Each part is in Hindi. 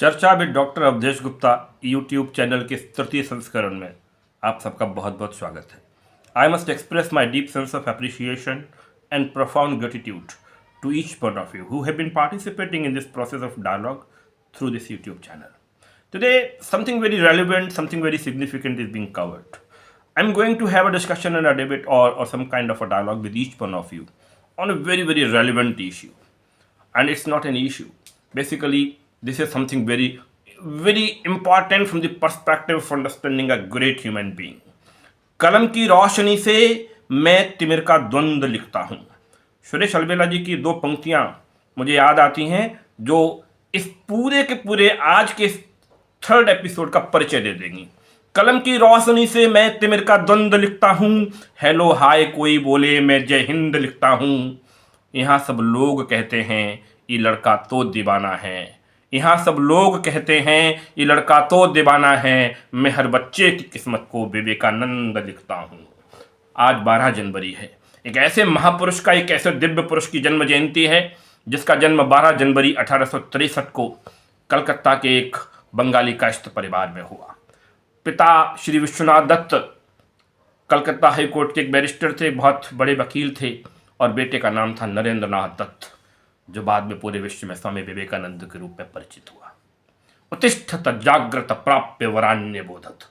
चर्चा with doctor Awadhesh Gupta YouTube channel के तृतीय संस्करण में आप सबका बहुत बहुत स्वागत है। I must express my deep sense of appreciation and profound gratitude to each one of you who have been participating in this process of dialogue through this YouTube channel. Today, something very relevant, something very significant is being covered. I'm going to have a discussion and a debate or some kind of a dialogue with each one of you on a very, very relevant issue. And it's not an issue. Basically, this is something very, very important from the perspective of understanding a great human being. कलम की रोशनी से मैं तिमिर का द्वंद्व लिखता हूँ। सुरेश अलबेला जी की दो पंक्तियाँ मुझे याद आती हैं जो इस पूरे के पूरे आज के थर्ड एपिसोड का परिचय दे देंगी। कलम की रोशनी से मैं तिमिर का द्वंद्व लिखता हूँ, हेलो हाय कोई बोले मैं जय हिंद लिखता हूँ। यहाँ सब लोग कहते हैं ये लड़का तो दीवाना है, यहाँ सब लोग कहते हैं ये लड़का तो दीवाना है, मैं हर बच्चे की किस्मत को विवेकानंद लिखता हूँ। आज 12 जनवरी है, एक ऐसे महापुरुष का, एक ऐसे दिव्य पुरुष की जन्म जयंती है जिसका जन्म 12 जनवरी 1863 को कलकत्ता के एक बंगाली कायस्थ परिवार में हुआ। पिता श्री विश्वनाथ दत्त कलकत्ता हाई कोर्ट के एक बैरिस्टर थे, बहुत बड़े वकील थे, और बेटे का नाम था नरेंद्र नाथ दत्त, जो बाद में पूरे विश्व में स्वामी विवेकानंद के रूप में परिचित हुआ। उत्तिष्ठत जाग्रत प्राप्य वरान्य बोधत।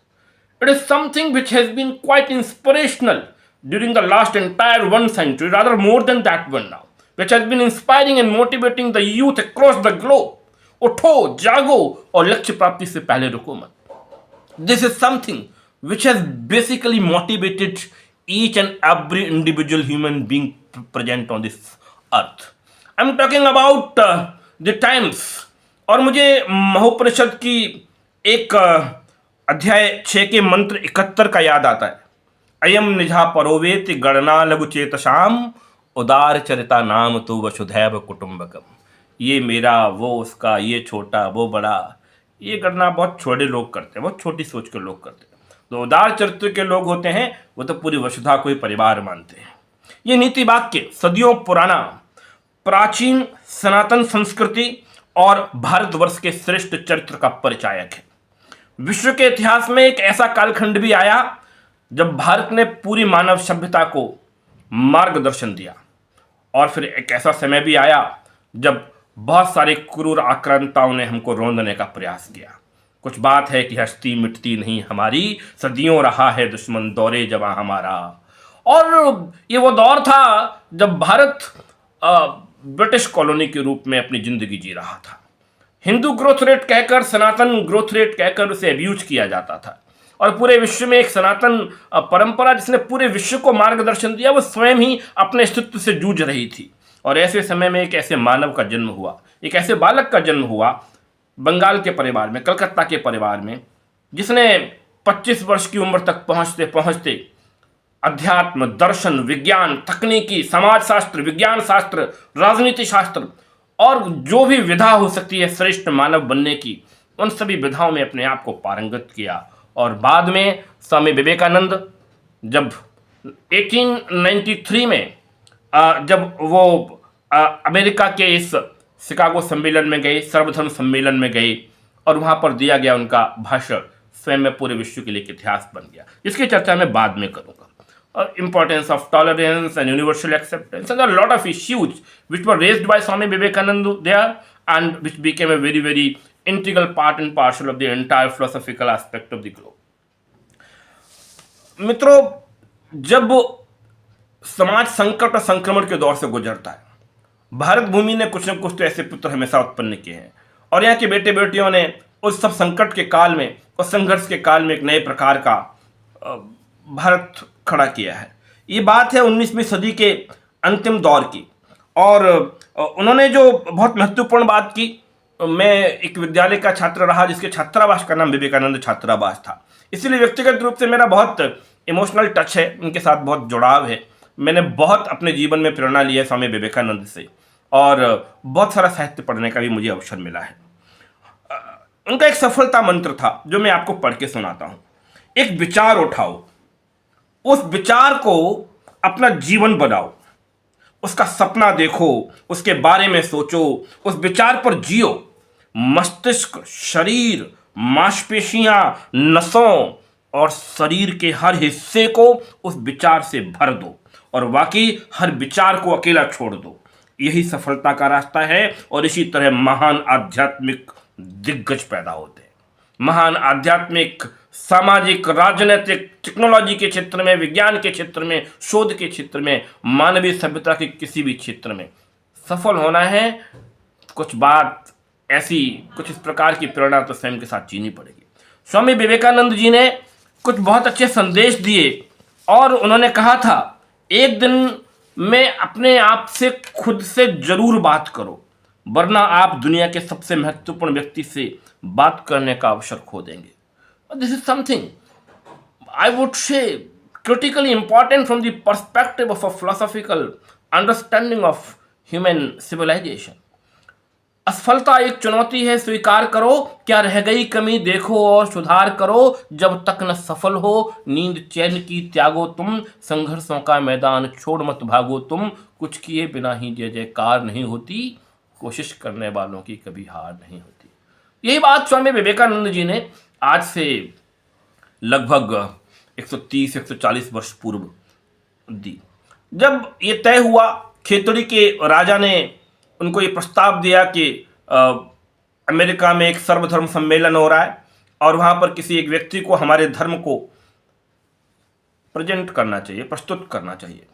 It is something which has been quite inspirational during the last entire 1 century, rather more than that one now, which has been inspiring and motivating the youth across the globe. उठो, जागो और लक्ष्य प्राप्ति से पहले रुको मत। This is something which has basically motivated each and every individual human being present on this earth. I'm talking about the times. और मुझे महोपनिषद की एक अध्याय 6 के मंत्र 71 का याद आता है। अयम निजा परोवेति गणना लघु चेतशाम उदार चरिता नाम तो वसुधैव कुटुंबकम। ये मेरा, वो उसका, ये छोटा, वो बड़ा, ये गणना बहुत छोटे लोग करते हैं, बहुत छोटी सोच के लोग करते हैं। तो उदार चरित्र के लोग होते हैं वो तो पूरी वसुधा को ही परिवार मानते हैं। ये नीति वाक्य सदियों पुराना, प्राचीन सनातन संस्कृति और भारतवर्ष के श्रेष्ठ चरित्र का परिचायक है। विश्व के इतिहास में एक ऐसा कालखंड भी आया जब भारत ने पूरी मानव सभ्यता को मार्गदर्शन दिया, और फिर एक ऐसा समय भी आया जब बहुत सारे क्रूर आक्रांताओं ने हमको रौंदने का प्रयास किया। कुछ बात है कि हस्ती मिटती नहीं हमारी, सदियों रहा है दुश्मन दौरे जवां हमारा। और ये वो दौर था जब भारत ब्रिटिश कॉलोनी के रूप में अपनी जिंदगी जी रहा था। हिंदू ग्रोथ रेट कहकर, सनातन ग्रोथ रेट कहकर उसे अब्यूज किया जाता था, और पूरे विश्व में एक सनातन परंपरा जिसने पूरे विश्व को मार्गदर्शन दिया वो स्वयं ही अपने अस्तित्व से जूझ रही थी। और ऐसे समय में एक ऐसे मानव का जन्म हुआ, एक ऐसे बालक का जन्म हुआ बंगाल के परिवार में, कलकत्ता के परिवार में, जिसने 25 वर्ष की उम्र तक पहुँचते पहुँचते अध्यात्म, दर्शन, विज्ञान, तकनीकी, समाजशास्त्र, विज्ञान शास्त्र, राजनीति शास्त्र और जो भी विधा हो सकती है श्रेष्ठ मानव बनने की, उन सभी विधाओं में अपने आप को पारंगत किया। और बाद में स्वामी विवेकानंद जब 1893 में जब वो अमेरिका के इस शिकागो सम्मेलन में गए, सर्वधर्म सम्मेलन में गए, और वहाँ पर दिया गया उनका भाषण स्वयं में पूरे विश्व के लिए एक इतिहास बन गया, जिसकी चर्चा मैं बाद में करूँगा। Importance of tolerance and universal acceptance, and a lot of issues which were raised by Swami Vivekananda there, and which became a very, very integral part and parcel of the entire philosophical aspect of the globe. मित्रों, जब समाज संकट और संक्रमण के दौर से गुजरता है, भारत भूमि ने कुछ न कुछ तो ऐसे पुत्र हमेशा उत्पन्न किए हैं, और यहाँ के बेटे बेटियों ने उस सब संकट के काल में, उस संघर्ष के काल में एक नए प्रकार का भारत खड़ा किया है। ये बात है 19वीं सदी के अंतिम दौर की, और उन्होंने जो बहुत महत्वपूर्ण बात की, मैं एक विद्यालय का छात्र रहा जिसके छात्रावास का नाम विवेकानंद छात्रावास था, इसलिए व्यक्तिगत रूप से मेरा बहुत इमोशनल टच है, उनके साथ बहुत जुड़ाव है। मैंने बहुत अपने जीवन में प्रेरणा ली है स्वामी विवेकानंद से, और बहुत सारा साहित्य पढ़ने का भी मुझे अवसर मिला है। उनका एक सफलता मंत्र था जो मैं आपको पढ़ के सुनाता हूँ। एक विचार उठाओ, उस विचार को अपना जीवन बनाओ, उसका सपना देखो, उसके बारे में सोचो, उस विचार पर जियो, मस्तिष्क, शरीर, मांसपेशियां, नसों और शरीर के हर हिस्से को उस विचार से भर दो और बाकी हर विचार को अकेला छोड़ दो। यही सफलता का रास्ता है और इसी तरह महान आध्यात्मिक दिग्गज पैदा होते हैं। महान आध्यात्मिक, सामाजिक, राजनीतिक, टेक्नोलॉजी के क्षेत्र में, विज्ञान के क्षेत्र में, शोध के क्षेत्र में, मानवीय सभ्यता के किसी भी क्षेत्र में सफल होना है, कुछ बात ऐसी, कुछ इस प्रकार की प्रेरणा तो स्वयं के साथ जीनी पड़ेगी। स्वामी विवेकानंद जी ने कुछ बहुत अच्छे संदेश दिए और उन्होंने कहा था, एक दिन में अपने आप से खुद से जरूर बात करो, वरना आप दुनिया के सबसे महत्वपूर्ण व्यक्ति से बात करने का अवसर खो देंगे। This is something I would say critically important from the perspective of a philosophical understanding of human civilization. असफलता एक चुनौती है, स्वीकार करो, क्या रह गई कमी देखो और सुधार करो, जब तक न सफल हो नींद चैन की त्यागो तुम, संघर्षों का मैदान छोड़ मत भागो तुम, कुछ किए बिना ही जय जयकार नहीं होती, कोशिश करने वालों की कभी हार नहीं होती। यही बात स्वामी विवेकानंद जी ने आज से लगभग 130-140 वर्ष पूर्व दी। जब ये तय हुआ, खेतड़ी के राजा ने उनको ये प्रस्ताव दिया कि अमेरिका में एक सर्वधर्म सम्मेलन हो रहा है और वहाँ पर किसी एक व्यक्ति को हमारे धर्म को प्रेजेंट करना चाहिए, प्रस्तुत करना चाहिए।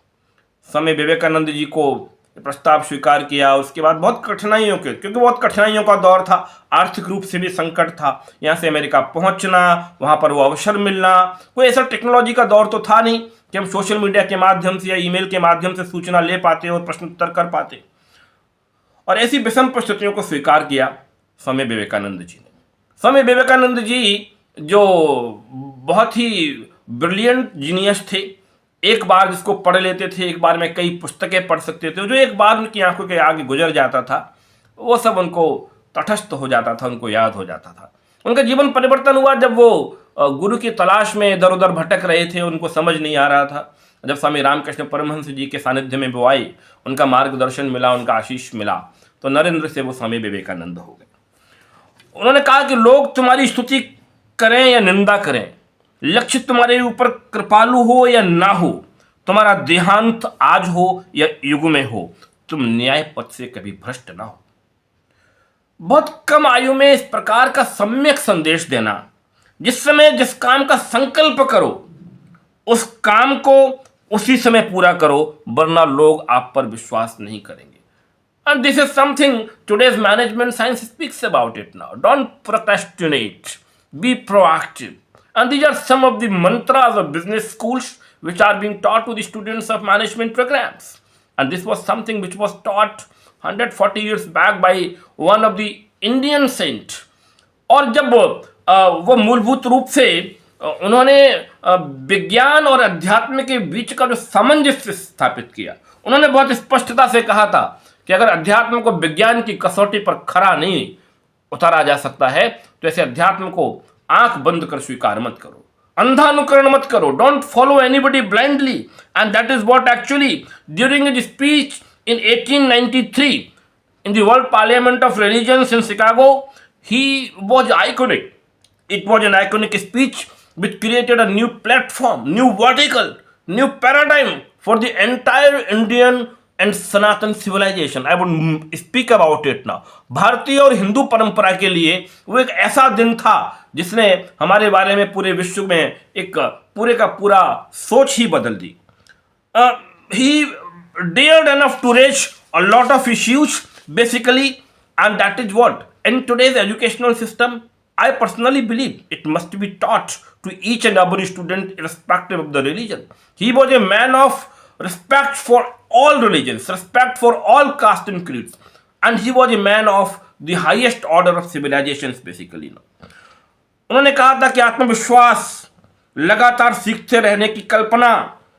स्वामी विवेकानंद जी को प्रस्ताव स्वीकार किया। उसके बाद बहुत कठिनाइयों के, क्योंकि बहुत कठिनाइयों का दौर था, आर्थिक रूप से भी संकट था, यहाँ से अमेरिका पहुँचना, वहाँ पर वो अवसर मिलना, कोई ऐसा टेक्नोलॉजी का दौर तो था नहीं कि हम सोशल मीडिया के माध्यम से या ईमेल के माध्यम से सूचना ले पाते और प्रश्न उत्तर कर पाते। और ऐसी विषम परिस्थितियों को स्वीकार किया स्वामी विवेकानंद जी ने। स्वामी विवेकानंद जी जो बहुत ही ब्रिलियंट जीनियस थे, एक बार जिसको पढ़ लेते थे, एक बार में कई पुस्तकें पढ़ सकते थे, जो एक बार उनकी आंखों के आगे गुजर जाता था वो सब उनको तटस्थ हो जाता था, उनको याद हो जाता था। उनका जीवन परिवर्तन हुआ जब वो गुरु की तलाश में इधर उधर भटक रहे थे, उनको समझ नहीं आ रहा था। जब स्वामी रामकृष्ण परमहंस जी के सानिध्य में वो आए, उनका मार्गदर्शन मिला, उनका आशीष मिला, तो नरेंद्र से वो स्वामी विवेकानंद हो गए। उन्होंने कहा कि लोग तुम्हारी स्तुति करें या निंदा करें, लक्ष्य तुम्हारे ऊपर कृपालु हो या ना हो, तुम्हारा देहांत आज हो या युग में हो, तुम न्याय पथ से कभी भ्रष्ट ना हो। बहुत कम आयु में इस प्रकार का सम्यक संदेश देना, जिस समय जिस काम का संकल्प करो उस काम को उसी समय पूरा करो, वरना लोग आप पर विश्वास नहीं करेंगे। And this is something today's management science speaks about it now. Don't procrastinate. Be proactive. And these are some of the mantras of business schools which are being taught to the students of management programs. And this was something which was taught 140 years back by one of the Indian saint. और जब वो मूलभूत रूप से उन्होंने विज्ञान और अध्यात्म के बीच का जो सामंजस्य स्थापित किया, उन्होंने बहुत स्पष्टता से कहा था कि अगर अध्यात्म को विज्ञान की कसौटी पर खरा नहीं उतारा जा सकता है तो ऐसे अध्यात्म को आंख बंद कर स्वीकार मत करो, अंधा अनुकरण मत करो। Don't follow anybody blindly. And that is what actually during his speech in 1893 in the world parliament of religions in Chicago, he was iconic. It was an iconic speech which created a new platform, new vertical, new paradigm for the entire Indian and Sanatan civilization. I would speak about it now. भारतीय और हिंदू परंपरा के लिए वो एक ऐसा दिन था जिसने हमारे बारे में पूरे विश्व में एक पूरे का पूरा सोच ही बदल दी। He dared enough to raise a lot of issues basically, and that is what in today's educational system I personally believe it must be taught to each and every student irrespective of the religion. He was a man of respect for all religions, respect for all caste and creeds, and he was a man of the highest order of civilizations basically. उन्होंने कहा था कि आत्मविश्वास, लगातार सीखते रहने की कल्पना,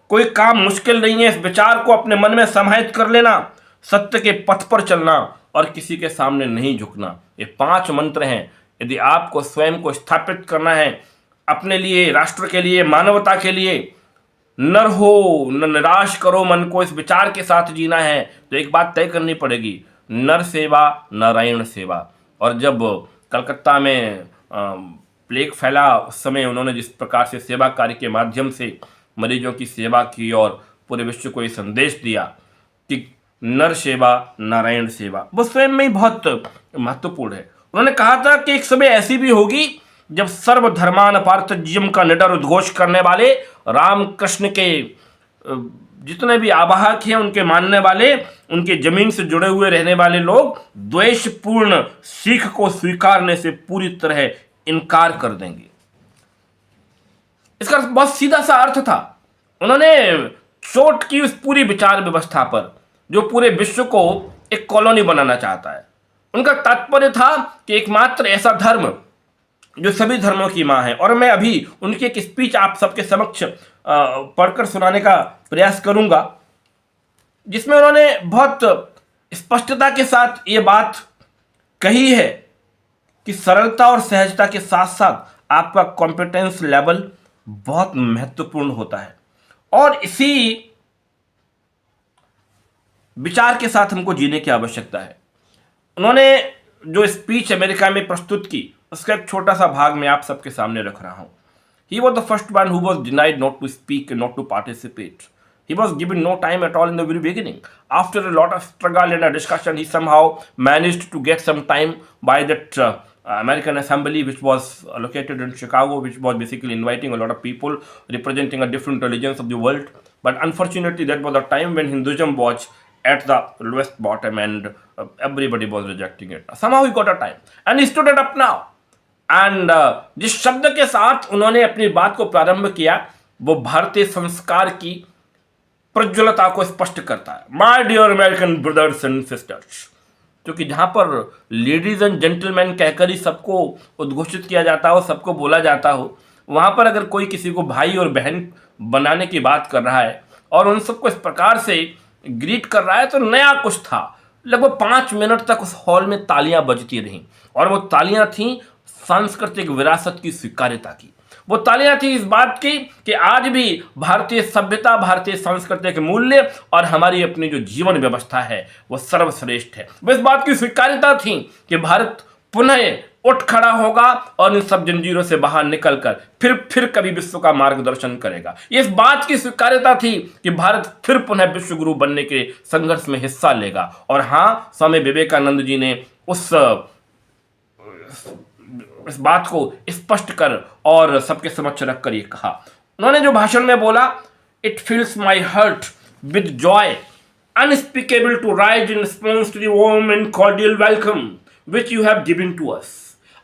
कोई काम मुश्किल नहीं है, इस विचार को अपने मन में समाहित कर लेना, सत्य के पथ पर चलना और किसी के सामने नहीं झुकना, ये 5 मंत्र हैं। यदि आपको स्वयं को स्थापित करना है अपने लिए, राष्ट्र के लिए, मानवता के लिए, नर हो न निराश करो मन को, इस विचार के साथ जीना है तो एक बात तय करनी पड़ेगी, नर सेवा नारायण सेवा। और जब कलकत्ता में प्लेग फैला उस समय उन्होंने जिस प्रकार से सेवा कार्य के माध्यम से मरीजों की सेवा की और पूरे विश्व को ये संदेश दिया कि नर सेवा नारायण सेवा, वो स्वयं में ही बहुत महत्वपूर्ण है। उन्होंने कहा था कि एक समय ऐसी भी होगी जब सर्वधर्मान पार्थज्यम का निडर उद्घोष करने वाले रामकृष्ण के जितने भी आवाहक हैं, उनके मानने वाले, उनके जमीन से जुड़े हुए रहने वाले लोग द्वेषपूर्ण सीख को स्वीकारने से पूरी तरह इनकार कर देंगे। इसका बहुत सीधा सा अर्थ था। उन्होंने चोट की उस पूरी विचार व्यवस्था पर जो पूरे विश्व को एक कॉलोनी बनाना चाहता है। उनका तात्पर्य था कि एकमात्र ऐसा धर्म जो सभी धर्मों की मां है। और मैं अभी उनकी एक स्पीच आप सबके समक्ष पढ़कर सुनाने का प्रयास करूंगा, जिसमें उन्होंने बहुत स्पष्टता के साथ ये बात कही है कि सरलता और सहजता के साथ साथ आपका कॉम्पिटेंस लेवल बहुत महत्वपूर्ण होता है। और इसी विचार के साथ हमको जीने की आवश्यकता है। उन्होंने जो स्पीच अमेरिका में प्रस्तुत की, उसका एक छोटा सा भाग मैं आप सबके सामने रख रहा हूं। He was the first one who was denied not to speak and not to participate. He was given no time at all in the very beginning. After a lot of struggle and a discussion, he somehow managed to get some time by that American Assembly, which was located in Chicago, which was basically inviting a lot of people representing a different religions of the world. But unfortunately, that was a time when Hinduism was at the lowest bottom and everybody was rejecting it. Somehow he got a time and he stood it up now. And जिस शब्द के साथ उन्होंने अपनी बात को प्रारंभ किया वो भारतीय संस्कार की प्रज्वलता को स्पष्ट करता है। My dear American brothers and sisters, क्योंकि जहां पर लेडीज एंड जेंटलमैन कहकर ही सबको उद्घोषित किया जाता हो, सबको बोला जाता हो, वहां पर अगर कोई किसी को भाई और बहन बनाने की बात कर रहा है और उन सबको इस प्रकार से ग्रीट कर रहा है, तो नया कुछ था। लगभग 5 मिनट तक उस हॉल में तालियां बजती रहीं और वो तालियां थीं सांस्कृतिक विरासत की स्वीकार्यता की। वो तालियां थी इस बात की कि आज भी भारतीय सभ्यता, भारतीय सांस्कृतिक मूल्य और हमारी अपनी जो जीवन व्यवस्था है वो सर्वश्रेष्ठ है। वो इस बात की स्वीकार्यता थी कि भारत पुनः उठ खड़ा होगा और इन सब जंजीरों से बाहर निकलकर फिर कभी विश्व का मार्गदर्शन करेगा। ये इस बात की स्वीकार्यता थी कि भारत फिर पुनः विश्व गुरु बनने के संघर्ष में हिस्सा लेगा। और हाँ, स्वामी विवेकानंद जी ने इस बात को स्पष्ट कर और सबके समक्ष रखकर ये कहा। उन्होंने जो भाषण में बोला, it fills my heart with joy unspeakable to rise in response to the warm and cordial welcome which you have given to us.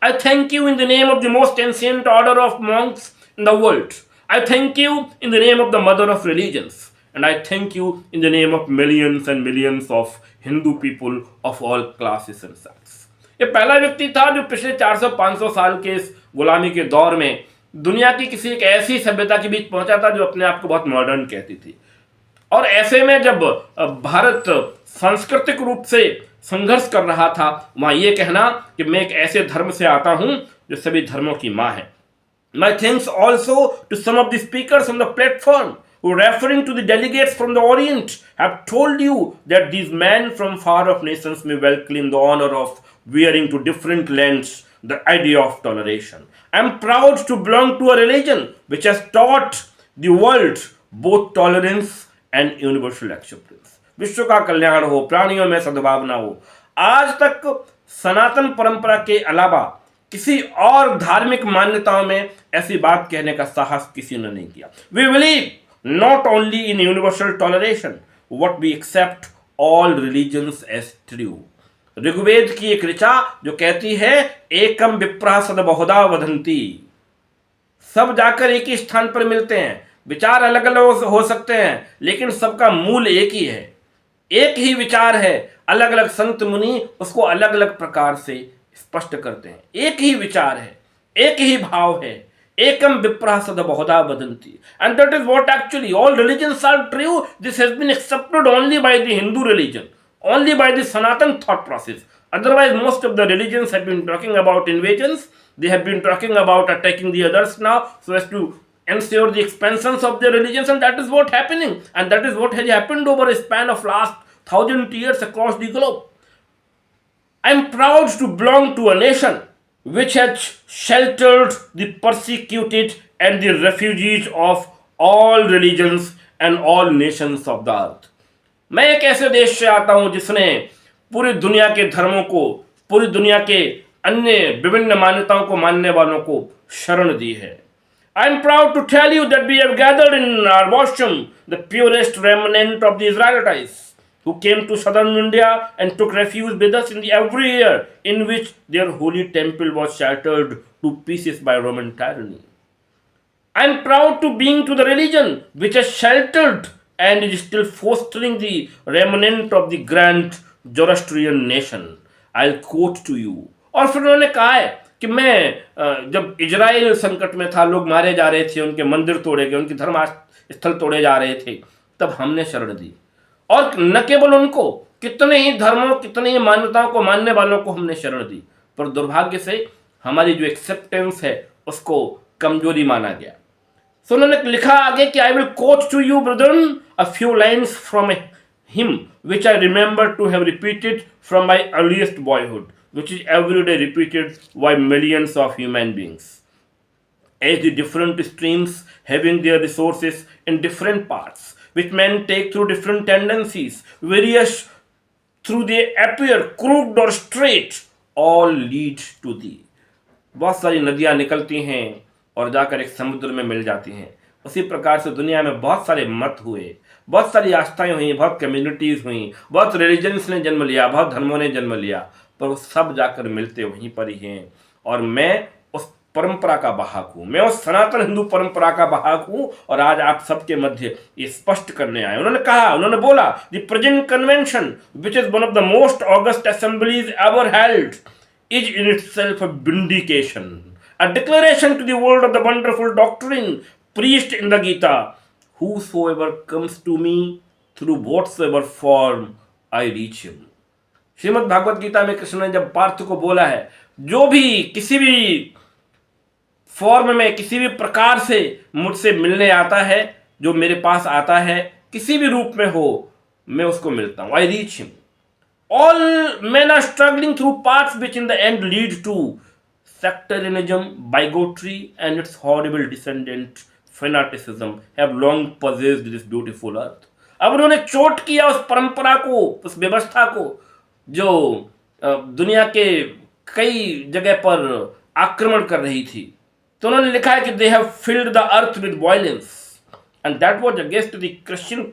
I thank you in the name of the most ancient order of monks in the world. I thank you in the name of the mother of religions. And I thank you in the name of millions and millions of Hindu people of all classes and sects. ये पहला व्यक्ति था जो पिछले 400-500 साल के इस गुलामी के दौर में दुनिया की किसी एक ऐसी सभ्यता के बीच पहुंचा था जो अपने आप को बहुत मॉडर्न कहती थी। और ऐसे में जब भारत सांस्कृतिक रूप से संघर्ष कर रहा था, वहां यह कहना कि मैं एक ऐसे धर्म से आता हूं जो सभी धर्मों की मां है। My thanks also to some of the speakers on the platform who, referring to the delegates from the Orient, have told you that these men from far-off nations may well claim the honor of wearing to different lands the idea of toleration. I am proud to belong to a religion which has taught the world both tolerance and universal acceptance. विश्व का कल्याण हो, प्राणियों में सद्भावना हो। आज तक सनातन परंपरा के अलावा किसी और धार्मिक मान्यताओं में ऐसी बात कहने का साहस किसी ने नहीं किया। We believe not only in universal toleration, what we accept all religions as true. Rigveda की एक ऋचा जो कहती है एकम विप्रः सद्बहुधा वदन्ति, सब जाकर एक ही स्थान पर मिलते हैं। विचार अलग अलग हो सकते हैं लेकिन सबका मूल एक ही है, एक ही विचार है। अलग अलग संत मुनि उसको अलग अलग प्रकार से स्पष्ट करते हैं। एक ही विचार है, एक ही भाव है। एकम विप्रः सद्बहुधा वदन्ति, and that is what actually all religions are true. This has been accepted only by the Hindu religion, only by the Sanatan thought process. Otherwise, most of the religions have been talking about invasions. They have been talking about attacking the others now so as to ensure the expansions of their religions, and that is what happening, and that is what has happened over a span of last 1000 years across the globe. I am proud to belong to a nation which has sheltered the persecuted and the refugees of all religions and all nations of the earth. मैं एक ऐसे देश से आता हूं जिसने पूरी दुनिया के धर्मों को, पूरी दुनिया के अन्य विभिन्न मान्यताओं को मानने वालों को शरण दी है. I am proud to tell you that we have gathered in our Bosham the purest remnant of the Israelites who came to southern India and took refuge with us in the every year in which their holy temple was shattered to pieces by Roman tyranny. I am proud to belong to the religion which has sheltered and is still fostering the remnant of the grand Zoroastrian nation. I'll quote to you. और फिर उन्होंने कहा है कि मैं जब इजराइल संकट में था, लोग मारे जा रहे थे, उनके मंदिर तोड़े गए, उनके धर्म स्थल तोड़े जा रहे थे, तब हमने शरण दी. और न केवल उनको, कितने ही धर्मों, कितने ही मान्यताओं को मानने वालों को हमने शरण दी, पर दुर्भाग्य से हमारी जो एक्सेप्टेंस है उसको कमजोरी माना गया. सो उन्होंने लिखा आगे कि I will quote to you brethren a few lines from him which I remember to have repeated from my earliest boyhood, which is every day repeated by millions of human beings. As the different streams having their resources in different parts, which men take through different tendencies, various through they appear crooked or straight, all lead to thee. बहुत सारी नदियाँ निकलती हैं और जाकर एक समुद्र में मिल जाती हैं. उसी प्रकार से दुनिया में बहुत सारे मत हुए, बहुत सारी आस्थाएं हुई, बहुत कम्युनिटीज़ हुई, बहुत रिलीजन्स ने जन्म लिया, बहुत धर्मों ने जन्म लिया, पर वो सब जाकर मिलते वहीं पर ही हैं. और मैं उस परंपरा का वाहक हूँ, मैं उस सनातन हिंदू परंपरा का वाहक हूँ, और आज आप सबके मध्य ये स्पष्ट करने आए. उन्होंने कहा, उन्होंने बोला, the present convention which is one of the most August assemblies ever held is in itself a vindication, a declaration to the world of the wonderful doctrine preached in the Gita. Whosoever comes to me through whatsoever form I reach him. Shrimad Bhagavad Gita में कृष्ण ने जब पार्थ को बोला है, जो भी किसी भी फॉर्म में, किसी भी प्रकार से मुझसे मिलने आता है, जो मेरे पास आता है, किसी भी रूप में हो, मैं उसको मिलता हूं. I reach him. All men are struggling through paths which in the end lead to sectarianism, bigotry, and its horrible descendant fanaticism have long possessed this beautiful earth. अब उन्होंने चोट किया उस परंपरा को, उस व्यवस्था को जो दुनिया के कई जगह पर आक्रमण कर रही थी. तो उन्होंने लिखा है कि they have filled the earth with violence, and that was against the Christian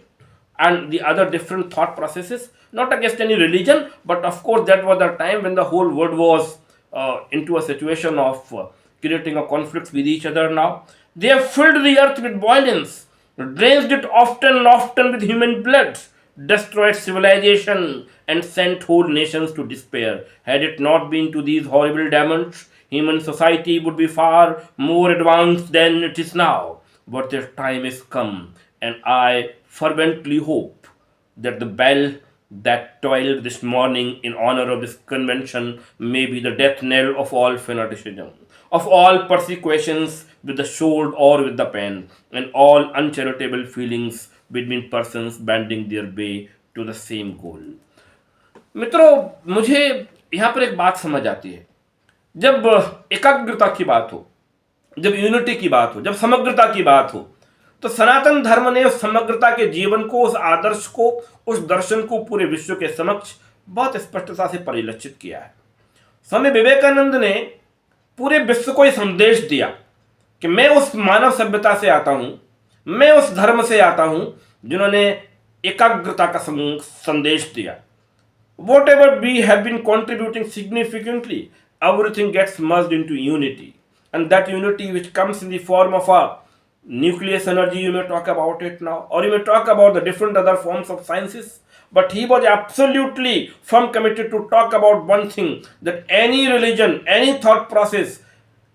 and the other different thought processes, not against any religion, but of course that was the time when the whole world was into a situation of creating a conflict with each other. Now they have filled the earth with violence, drenched it often and often with human blood, destroyed civilization, and sent whole nations to despair. Had it not been to these horrible demons, human society would be far more advanced than it is now. But their time is come, and I fervently hope that the bell that tolled this morning in honor of this convention may be the death knell of all fanaticism, of all persecutions with the sword or with the pen, and all uncharitable feelings between persons bending their way to the same goal. मित्रों, मुझे यहाँ पर एक बात समझ आती है. जब एकाग्रता की बात हो, जब यूनिटी की बात हो, जब समग्रता की बात हो, तो सनातन धर्म ने उस समग्रता के जीवन को, उस आदर्श को, उस दर्शन को पूरे विश्व के समक्ष बहुत स्पष्टता से परिलक्षित किया है. स्वामी विवेकानंद ने पूरे विश्व को यह संदेश दिया कि मैं उस मानव सभ्यता से आता हूं, मैं उस धर्म से आता हूं जिन्होंने एकाग्रता का संदेश दिया. Whatever we have been contributing significantly, everything gets merged into unity, and that unity which comes in the form of a nucleus energy, you may talk about it now, or you may talk about the different other forms of sciences, but he was absolutely firm committed to talk about one thing, that any religion, any thought process,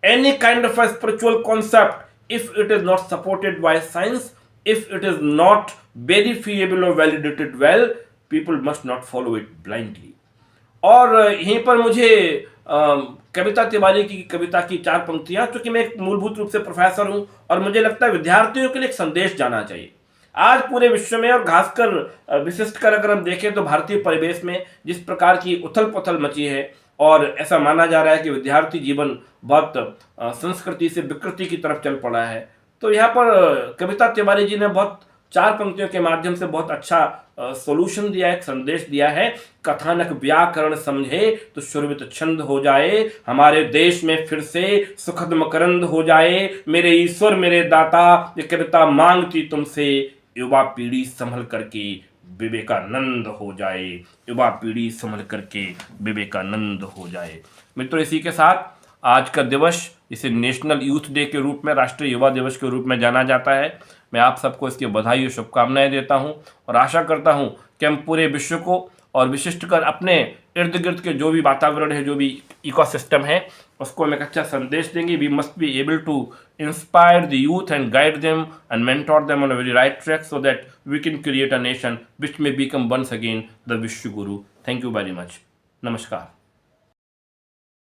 any kind of a spiritual concept, if it is not supported by science, if it is not verifiable or validated well, people must not follow it blindly. और यहीं पर मुझे कविता तिवारी की कविता की 4 पंक्तियां, क्योंकि मैं एक मूलभूत रूप से प्रोफेसर हूं और मुझे लगता है विद्यार्थियों के लिए एक संदेश जाना चाहिए. आज पूरे विश्व में और खासकर विशिष्ट कर अगर हम देखें तो भारतीय परिवेश में जिस प्रकार की उथल पुथल मची है और ऐसा माना जा रहा है कि विद्यार्थी जीवन बहुत संस्कृति से विकृति की तरफ चल पड़ा है, तो यहाँ पर कविता तिवारी जी ने बहुत 4 पंक्तियों के माध्यम से बहुत अच्छा सॉल्यूशन दिया है, एक संदेश दिया है। कथानक व्याकरण समझे तो सुरभित छंद हो जाए, हमारे देश में फिर से सुखद मकरंद हो जाए, मेरे ईश्वर मेरे दाता ये कविता मांगती तुमसे, युवा पीढ़ी संभल करके विवेकानंद हो जाए, युवा पीढ़ी संभल करके विवेकानंद हो जाए। मित्रों, इसी के साथ आज का दिवस, इसे नेशनल यूथ डे के रूप में, राष्ट्रीय युवा दिवस के रूप में जाना जाता है। मैं आप सबको इसकी बधाई और शुभकामनाएं देता हूं और आशा करता हूं कि हम पूरे विश्व को और विशिष्टकर अपने इर्द गिर्द के जो भी वातावरण है, जो भी इकोसिस्टम है, उसको हम एक अच्छा संदेश देंगे। We must be able to inspire the youth and guide them and mentor them on a very right track so that we can create a nation which may become once again the vishwa guru. Thank you very much. नमस्कार।